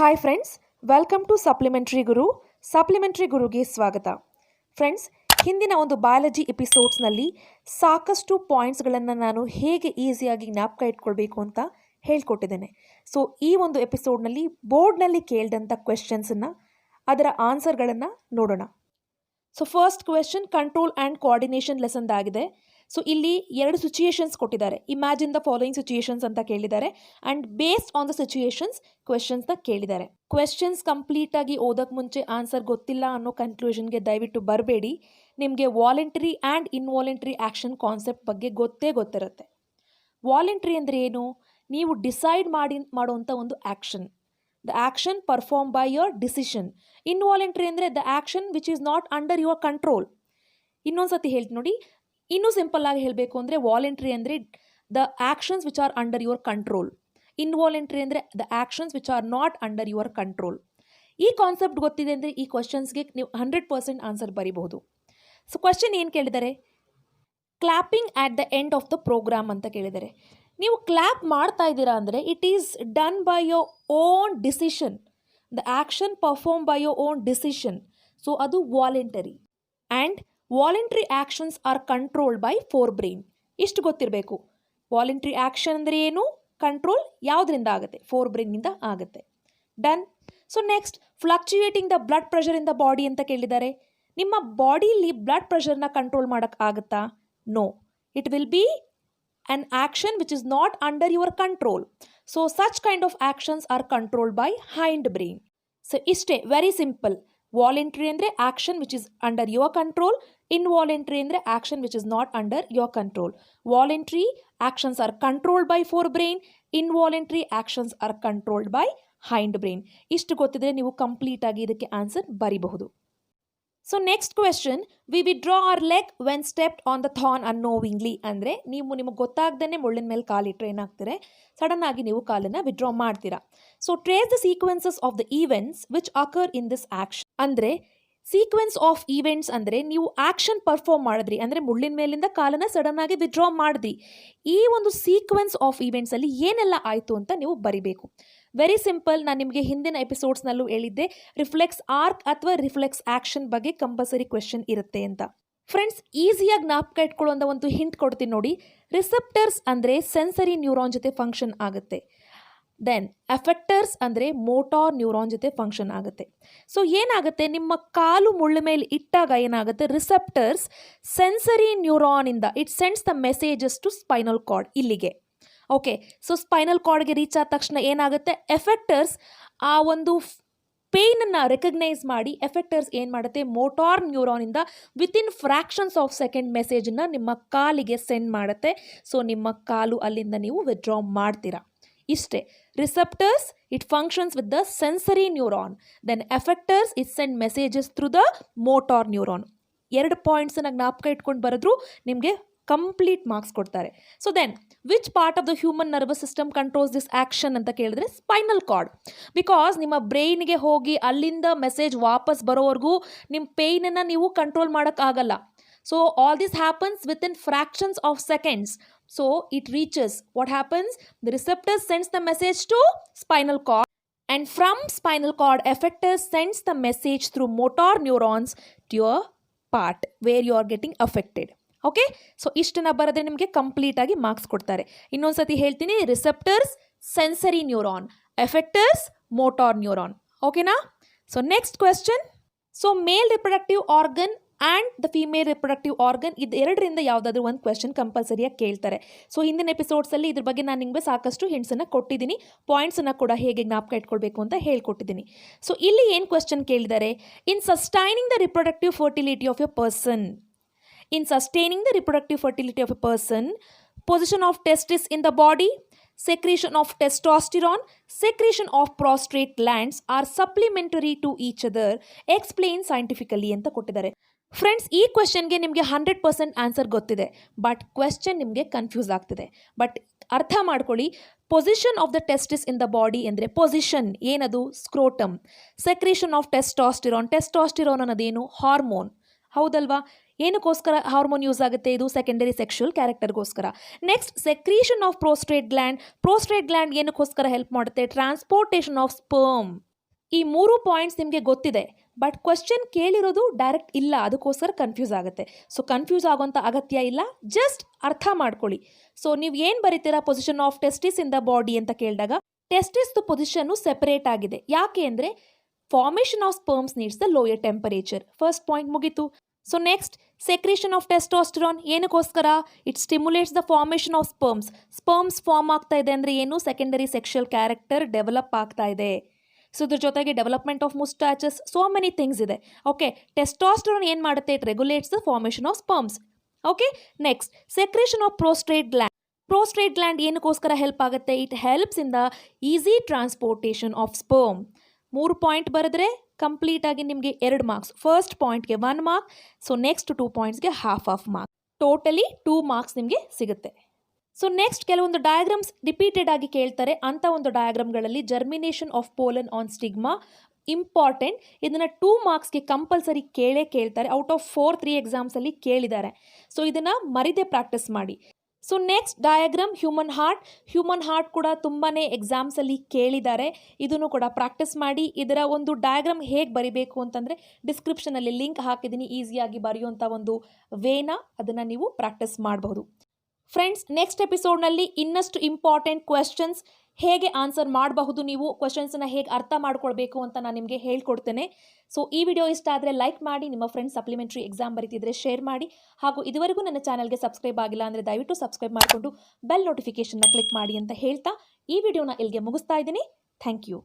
Hi friends, welcome to supplementary Guru. Supplementary ಗುರುಗೆ ಸ್ವಾಗತ. Friends, ಹಿಂದಿನ ಒಂದು ಬಯಾಲಜಿ ಎಪಿಸೋಡ್ಸ್ನಲ್ಲಿ ಸಾಕಷ್ಟು ಪಾಯಿಂಟ್ಸ್ಗಳನ್ನು ನಾನು ಹೇಗೆ ಈಸಿಯಾಗಿ ಜ್ಞಾಪಕ ಇಟ್ಕೊಳ್ಬೇಕು ಅಂತ ಹೇಳ್ಕೊಟ್ಟಿದ್ದೇನೆ. ಸೊ ಈ ಒಂದು ಎಪಿಸೋಡ್ನಲ್ಲಿ ಬೋರ್ಡ್ನಲ್ಲಿ ಕೇಳಿದಂಥ ಕ್ವೆಶನ್ಸನ್ನು ಅದರ ಆನ್ಸರ್ಗಳನ್ನು ನೋಡೋಣ. So first question control and coordination ಲೆಸನ್ದಾಗಿದೆ. ಸೊ ಇಲ್ಲಿ ಎರಡು ಸಿಚುಯೇಷನ್ಸ್ ಕೊಟ್ಟಿದ್ದಾರೆ. ಇಮ್ಯಾಜಿನ್ ದ ಫಾಲೋಯಿಂಗ್ ಸಿಚುಯೇಷನ್ಸ್ ಅಂತ ಕೇಳಿದ್ದಾರೆ and based on the situations ಕ್ವೆಶನ್ಸ್ನ ಕೇಳಿದ್ದಾರೆ. ಕ್ವೆಶನ್ಸ್ ಕಂಪ್ಲೀಟಾಗಿ ಓದೋಕ್ಕೆ ಮುಂಚೆ ಆನ್ಸರ್ ಗೊತ್ತಿಲ್ಲ ಅನ್ನೋ ಕನ್ಕ್ಲೂಷನ್ಗೆ ದಯವಿಟ್ಟು ಬರಬೇಡಿ. ನಿಮಗೆ voluntary and involuntary action concept ಬಗ್ಗೆ ಗೊತ್ತಿರುತ್ತೆ. ವಾಲಂಟರಿ ಅಂದರೆ ಏನು? ನೀವು ಡಿಸೈಡ್ ಮಾಡುವಂಥ ಒಂದು action. The action perform by your decision. Involuntary ಅಂದರೆ the action which is not under your control. ಇನ್ನೊಂದು ಸತಿ ಹೇಳ್ತೀನಿ ನೋಡಿ. ಇನ್ನೂ ಸಿಂಪಲ್ ಆಗಿ ಹೇಳಬೇಕು ಅಂದರೆ ವಾಲಂಟರಿ ಅಂದರೆ the actions which are under your control. Involuntary ಅಂದರೆ the actions which are not under your control. ಈ ಕಾನ್ಸೆಪ್ಟ್ ಗೊತ್ತಿದೆ ಅಂದರೆ ಈ ಕ್ವಶನ್ಸ್ಗೆ ನೀವು 100% ಆನ್ಸರ್ ಬರೀಬಹುದು. ಸೊ ಕ್ವಶನ್ ಏನು ಕೇಳಿದ್ದಾರೆ? Clapping at the end of the program ಅಂತ ಕೇಳಿದ್ದಾರೆ. ನೀವು ಕ್ಲ್ಯಾಪ್ ಮಾಡ್ತಾ ಇದ್ದೀರಾ ಅಂದರೆ it is done by your own decision. The action perform by your own decision. So ಅದು voluntary. And voluntary actions are controlled by fore brain. ಇಷ್ಟು ಗೊತ್ತಿರಬೇಕು. Voluntary action ಅಂದರೆ ಏನು? ಕಂಟ್ರೋಲ್ ಯಾವುದರಿಂದ ಆಗುತ್ತೆ? ಫೋರ್ ಬ್ರೈನ್ನಿಂದ ಆಗುತ್ತೆ. Done. So next, fluctuating the blood pressure in the body ಅಂತ ಕೇಳಿದ್ದಾರೆ. ನಿಮ್ಮ ಬಾಡಿಯಲ್ಲಿ ಬ್ಲಡ್ ಪ್ರೆಷರ್ನ ಕಂಟ್ರೋಲ್ ಮಾಡೋಕ್ಕಾಗುತ್ತಾ? No. It will be an action which is not under your control. So such kind of actions are controlled by hind brain. So iste very simple. Voluntary andre action which is under your control. Involuntary andre action which is not under your control. Voluntary actions are controlled by forebrain. Involuntary actions are controlled by hind brain. ಇಷ್ಟು ಗೊತ್ತಿದ್ರೆ ನೀವು complete ಆಗಿ ಇದಕ್ಕೆ answer ಬರಿಬಹುದು. So next question, we withdraw our leg when stepped on the thorn unknowingly. ಅಂದರೆ ನಿಮಗೆ ಗೊತ್ತಾಗ್ದೇ ಮುಳ್ಳಿನ ಮೇಲೆ ಕಾಲಿಟ್ಟರೆ ಏನಾಗ್ತಾರೆ? ಸಡನ್ ಆಗಿ ನೀವು ಕಾಲನ್ನು ವಿಡ್ರಾ ಮಾಡ್ತೀರಾ. So trace the sequences of the events which occur in this action. ಅಂದರೆ ಸೀಕ್ವೆನ್ಸ್ ಆಫ್ ಈವೆಂಟ್ಸ್ ಅಂದರೆ ನೀವು ಆ್ಯಕ್ಷನ್ ಪರ್ಫಾರ್ಮ್ ಮಾಡಿದ್ರಿ, ಅಂದರೆ ಮುಳ್ಳಿನ ಮೇಲಿಂದ ಕಾಲನ್ನು ಸಡನ್ ಆಗಿ ವಿಡ್ರಾ ಮಾಡಿದ್ರಿ. ಈ ಒಂದು ಸೀಕ್ವೆನ್ಸ್ ಆಫ್ ಈವೆಂಟ್ಸಲ್ಲಿ ಏನೆಲ್ಲ ಆಯಿತು ಅಂತ ನೀವು ಬರಿಬೇಕು. Very simple. ನಾನು ನಿಮಗೆ ಹಿಂದಿನ ಎಪಿಸೋಡ್ಸ್ನಲ್ಲೂ ಹೇಳಿದ್ದೆ ರಿಫ್ಲೆಕ್ಸ್ ಆರ್ಕ್ ಅಥವಾ ರಿಫ್ಲೆಕ್ಸ್ ಆ್ಯಕ್ಷನ್ ಬಗ್ಗೆ ಕಂಪಲ್ಸರಿ ಕ್ವೆಶನ್ ಇರುತ್ತೆ ಅಂತ. ಫ್ರೆಂಡ್ಸ್, ಈಸಿಯಾಗಿ ಜ್ಞಾಪಕ ಇಟ್ಕೊಳ್ಳುವಂಥ ಒಂದು ಹಿಂಟ್ ಕೊಡ್ತೀನಿ ನೋಡಿ. ರಿಸೆಪ್ಟರ್ಸ್ ಅಂದರೆ ಸೆನ್ಸರಿ ನ್ಯೂರಾನ್ ಜೊತೆ ಫಂಕ್ಷನ್ ಆಗುತ್ತೆ. ದೆನ್ ಎಫೆಕ್ಟರ್ಸ್ ಅಂದರೆ ಮೋಟಾರ್ ನ್ಯೂರಾನ್ ಜೊತೆ ಫಂಕ್ಷನ್ ಆಗುತ್ತೆ. ಸೊ ಏನಾಗುತ್ತೆ, ನಿಮ್ಮ ಕಾಲು ಮುಳ್ಳು ಮೇಲೆ ಇಟ್ಟಾಗ ಏನಾಗುತ್ತೆ, ರಿಸೆಪ್ಟರ್ಸ್ ಸೆನ್ಸರಿ ನ್ಯೂರಾನಿಂದ it sends the messages to spinal cord. ಇಲ್ಲಿಗೆ ಓಕೆ. ಸೊ ಸ್ಪೈನಲ್ ಕಾರ್ಡ್ಗೆ ರೀಚ್ ಆದ ತಕ್ಷಣ ಏನಾಗುತ್ತೆ, ಎಫೆಕ್ಟರ್ಸ್ ಆ ಒಂದು ಪೇಯ್ನನ್ನು ರೆಕಗ್ನೈಸ್ ಮಾಡಿ ಎಫೆಕ್ಟರ್ಸ್ ಏನು ಮಾಡುತ್ತೆ, ಮೋಟಾರ್ ನ್ಯೂರಾನಿಂದ ವಿತಿನ್ ಫ್ರ್ಯಾಕ್ಷನ್ಸ್ ಆಫ್ ಸೆಕೆಂಡ್ ಮೆಸೇಜನ್ನು ನಿಮ್ಮ ಕಾಲಿಗೆ ಸೆಂಡ್ ಮಾಡುತ್ತೆ. ಸೊ ನಿಮ್ಮ ಕಾಲು ಅಲ್ಲಿಂದ ನೀವು ವಿಡ್ರಾ ಮಾಡ್ತೀರಾ. ಇಷ್ಟೇ. Receptors it functions with the sensory neuron. Then effectors it send messages through the motor neuron. 2 ಪಾಯಿಂಟ್ಸನ್ನು ಜ್ಞಾಪಕ ಇಟ್ಕೊಂಡು ಬರೆದ್ರು ನಿಮಗೆ ಕಂಪ್ಲೀಟ್ ಮಾರ್ಕ್ಸ್ ಕೊಡ್ತಾರೆ. So then which part of the human nervous system controls this action ಅಂತ ಕೇಳಿದ್ರೆ ಸ್ಪೈನಲ್ ಕಾರ್ಡ್. ಬಿಕಾಸ್ ನಿಮ್ಮ ಬ್ರೈನ್ಗೆ ಹೋಗಿ ಅಲ್ಲಿಂದ ಮೆಸೇಜ್ ವಾಪಸ್ ಬರೋವರೆಗೂ ನಿಮ್ಮ ಪೇಯ್ನನ್ನು ನೀವು ಕಂಟ್ರೋಲ್ ಮಾಡೋಕ್ಕಾಗಲ್ಲ. So all this happens within fractions of seconds. So it reaches. What happens? The receptor sends the message to spinal cord, and from spinal cord, effector sends the message through motor neurons to your part where you are getting affected. Okay. So ಇಷ್ಟನ್ನ ಬರೆದ್ರೆ ನಿಮಗೆ complete ಆಗಿ marks ಕೊಡ್ತಾರೆ. ಇನ್ನೊಂದು ಸತಿ ಹೇಳ್ತೀನಿ. Receptors sensory neuron, effectors motor neuron. ಓಕೆನಾ? So next question. So male reproductive organ and the female reproductive organ, ಇದು ಎರಡರಿಂದ ಯಾವುದಾದ್ರೂ ಒಂದು ಕ್ವೆಶನ್ ಕಂಪಲ್ಸರಿಯಾಗಿ ಕೇಳ್ತಾರೆ. ಸೊ ಹಿಂದಿನ ಎಪಿಸೋಡ್ಸಲ್ಲಿ ಇದ್ರ ಬಗ್ಗೆ ನಾನು ನಿಮಗೆ ಸಾಕಷ್ಟು ಹಿಂಟ್ಸನ್ನು ಕೊಟ್ಟಿದ್ದೀನಿ. ಪಾಯಿಂಟ್ಸನ್ನು ಕೂಡ ಹೇಗೆ ಜ್ಞಾಪಕ ಇಟ್ಕೊಳ್ಬೇಕು ಅಂತ ಹೇಳ್ಕೊಟ್ಟಿದ್ದೀನಿ. ಸೊ ಇಲ್ಲಿ ಏನು ಕ್ವೆಶನ್ ಕೇಳಿದ್ದಾರೆ? In sustaining the reproductive fertility of a person. In sustaining the reproductive fertility of a person, position of testis in the body, secretion of testosterone, secretion of prostate glands are supplementary to each other. Explain scientifically ಅಂತ ಕೊಟ್ಟಿದ್ದಾರೆ. Friends, ಈ ಕ್ವೆಶನ್ಗೆ ನಿಮಗೆ 100% answer ಗೊತ್ತಿದೆ, but question ನಿಮಗೆ confuse ಆಗ್ತಿದೆ. But ಅರ್ಥ ಮಾಡ್ಕೊಳ್ಳಿ. Position of the testis in the body ಅಂದರೆ ಪೊಸಿಷನ್ ಏನದು? Scrotum. Secretion of testosterone. Testosterone ಅನ್ನೋದೇನು? ಹಾರ್ಮೋನ್. ಹೌದಲ್ವಾ? ಏನಕ್ಕೋಸ್ಕರ ಹಾರ್ಮೋನ್ ಯೂಸ್ ಆಗುತ್ತೆ? ಇದು ಸೆಕೆಂಡರಿ ಸೆಕ್ಷುವಲ್ ಕ್ಯಾರೆಕ್ಟರ್ಗೋಸ್ಕರ. Next, secretion of prostate gland. Prostate gland ಏನಕ್ಕೋಸ್ಕರ ಹೆಲ್ಪ್ ಮಾಡುತ್ತೆ? Transportation of sperm. ಈ 3 ಪಾಯಿಂಟ್ಸ್ ನಿಮಗೆ ಗೊತ್ತಿದೆ, ಬಟ್ ಕ್ವಶನ್ ಕೇಳಿರೋದು ಡೈರೆಕ್ಟ್ ಇಲ್ಲ, ಅದಕ್ಕೋಸ್ಕರ ಕನ್ಫ್ಯೂಸ್ ಆಗುತ್ತೆ. ಸೊ ಕನ್ಫ್ಯೂಸ್ ಆಗೋಂಥ ಅಗತ್ಯ ಇಲ್ಲ, ಜಸ್ಟ್ ಅರ್ಥ ಮಾಡ್ಕೊಳ್ಳಿ. ಸೊ ನೀವು ಏನು ಬರೀತೀರಾ, position of testis in the body ಅಂತ ಕೇಳಿದಾಗ ಟೆಸ್ಟಿಸ್ದು ಪೊಸಿಷನ್ನು ಸೆಪರೇಟ್ ಆಗಿದೆ. ಯಾಕೆ ಅಂದರೆ formation of sperms needs the lower temperature. First point ಮುಗೀತು. So next, secretion of testosterone ಏನಕ್ಕೋಸ್ಕರ? It stimulates the formation of sperms form ಆಗ್ತಾ ಇದೆ ಅಂದರೆ ಏನು, ಸೆಕೆಂಡರಿ ಸೆಕ್ಷುವಲ್ ಕ್ಯಾರೆಕ್ಟರ್ ಡೆವಲಪ್ ಆಗ್ತಾ ಇದೆ. ಸೊ ಇದ್ರ ಜೊತೆಗೆ development of moustaches, so many things ಇದೆ. ಓಕೆ, ಟೆಸ್ಟೋಸ್ಟೆರಾನ್ ಏನು ಮಾಡುತ್ತೆ? It regulates the formation of sperms. Okay, next, secretion of prostate gland. Prostate gland ಏನಕ್ಕೋಸ್ಕರ ಹೆಲ್ಪ್ ಆಗುತ್ತೆ? It helps in the easy transportation of sperm. 3 point ಬರೆದ್ರೆ complete ಆಗಿ ನಿಮಗೆ 2 marks. First ಪಾಯಿಂಟ್ಗೆ 1 mark, so next 2 ಪಾಯಿಂಟ್ಸ್ಗೆ half mark, totally 2 marks ನಿಮಗೆ ಸಿಗುತ್ತೆ. So next, ಕೆಲವೊಂದು ಡಯಾಗ್ರಾಮ್ಸ್ ರಿಪೀಟೆಡ್ ಆಗಿ ಕೇಳ್ತಾರೆ. ಅಂಥ ಒಂದು ಡಯಾಗ್ರಾಮ್ಗಳಲ್ಲಿ germination of pollen on stigma important. ಇದನ್ನು 2 ಮಾರ್ಕ್ಸ್ಗೆ ಕಂಪಲ್ಸರಿ ಕೇಳ್ತಾರೆ. ಔಟ್ ಆಫ್ 3 ಎಕ್ಸಾಮ್ಸಲ್ಲಿ ಕೇಳಿದ್ದಾರೆ. ಸೊ ಇದನ್ನು ಮರಿದೇ ಪ್ರಾಕ್ಟೀಸ್ ಮಾಡಿ. So next diagram human heart ಕೂಡ ತುಂಬಾ ಎಕ್ಸಾಮ್ಸಲ್ಲಿ ಕೇಳಿದ್ದಾರೆ. ಇದನ್ನು ಕೂಡ ಪ್ರಾಕ್ಟೀಸ್ ಮಾಡಿ. ಇದರ ಒಂದು ಡಯಾಗ್ರಾಮ್ ಹೇಗೆ ಬರಿಬೇಕು ಅಂತಂದರೆ ಡಿಸ್ಕ್ರಿಪ್ಷನಲ್ಲಿ ಲಿಂಕ್ ಹಾಕಿದ್ದೀನಿ, ಈಸಿಯಾಗಿ ಬರೆಯುವಂಥ ಒಂದು ವೇನ ಅದನ್ನು ನೀವು ಪ್ರಾಕ್ಟೀಸ್ ಮಾಡಬಹುದು. ಫ್ರೆಂಡ್ಸ್, ನೆಕ್ಸ್ಟ್ ಎಪಿಸೋಡ್ನಲ್ಲಿ ಇನ್ನಷ್ಟು ಇಂಪಾರ್ಟೆಂಟ್ ಕ್ವೆಶ್ಚನ್ಸ್ ಹೇಗೆ ಆನ್ಸರ್ ಮಾಡಬಹುದು, ನೀವು ಕ್ವೆಶನ್ಸನ್ನು ಹೇಗೆ ಅರ್ಥ ಮಾಡ್ಕೊಳ್ಬೇಕು ಅಂತ ನಾನು ನಿಮಗೆ ಹೇಳ್ಕೊಡ್ತೇನೆ. ಸೊ ಈ ವಿಡಿಯೋ ಇಷ್ಟ ಆದರೆ ಲೈಕ್ ಮಾಡಿ, ನಿಮ್ಮ ಫ್ರೆಂಡ್ಸ್ ಸಪ್ಲಿಮೆಂಟ್ರಿ ಎಕ್ಸಾಮ್ ಬರೀತಿದ್ರೆ ಶೇರ್ ಮಾಡಿ, ಹಾಗೂ ಇದುವರೆಗೂ ನನ್ನ ಚಾನಲ್ಗೆ ಸಬ್ಸ್ಕ್ರೈಬ್ ಆಗಿಲ್ಲ ಅಂದರೆ ದಯವಿಟ್ಟು ಸಬ್ಸ್ಕ್ರೈಬ್ ಮಾಡಿಕೊಂಡು ಬೆಲ್ ನೋಟಿಫಿಕೇಷನ್ನ ಕ್ಲಿಕ್ ಮಾಡಿ ಅಂತ ಹೇಳ್ತಾ ಈ ವಿಡಿಯೋನ ಇಲ್ಲಿಗೆ ಮುಗಿಸ್ತಾ ಇದ್ದೀನಿ. Thank you.